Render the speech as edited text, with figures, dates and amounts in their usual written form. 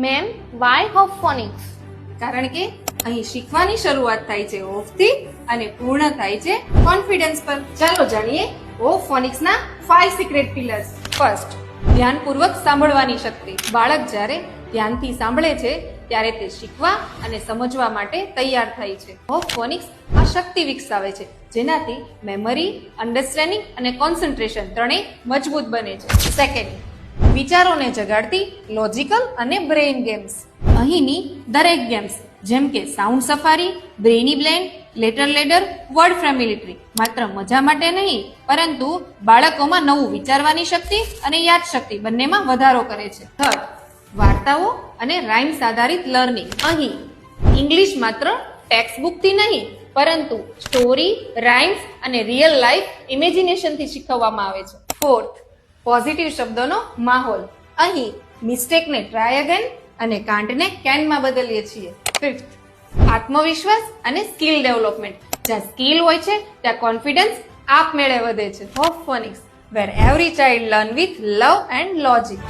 Ma'am, why hope phonics? કારણ કે અહીં શીખવાની શરૂઆત થાય છે હોપ થી અને પૂર્ણ થાય છે કોન્ફિડન્સ પર. ચાલો જાણીએ હોપ ફોનિક્સ ના 5 સિક્રેટ પિલર્સ. ફર્સ્ટ, ધ્યાનપૂર્વક સાંભળવાની શક્તિ. બાળક જ્યારે ધ્યાનથી સાંભળે છે ત્યારે તે શીખવા અને સમજવા માટે તૈયાર થાય છે. હોપ ફોનિક્સ આ શક્તિ વિકસાવે છે જેનાથી મેમરી, અન્ડરસ્ટેન્ડિંગ અને કોન્સન્ટ્રેશન ત્રણેય મજબૂત બને છે. સેકન્ડ, વિચારોને જગાડતી લોજિકલ અને બ્રેઇન ગેમ્સ. અહીંની દરેક ગેમ્સ જેમ કે sound safari, brainy blend, letter ladder, word family tree માત્ર મજા માટે નહીં પરંતુ બાળકોમાં નવું વિચારવાની શક્તિ અને યાદશક્તિ બંનેમાં વધારો કરે છે. થર્ડ, વાર્તાઓ અને રાઇમ્સ આધારિત લર્નિંગ. અહીં ઇંગ્લિશ માત્ર ટેક્સ્ટ બુકથી નહીં પરંતુ સ્ટોરી, રાઇમ્સ અને રિયલ લાઈફ ઇમેજિનેશનથી શીખવવામાં આવે છે. ફોર્થ, પોઝિટિવ શબ્દોનો માહોલ. અહીં મિસ્ટેકને ટ્રાય અગેન અને કાંટને કેનમાં બદલીએ છીએ. ફિફ્થ, આત્મવિશ્વાસ અને સ્કિલ ડેવલપમેન્ટ. જ્યાં સ્કિલ હોય છે ત્યાં કોન્ફિડન્સ આપમેળે વધે છે. Hope Phonics, where every child learn with love and logic.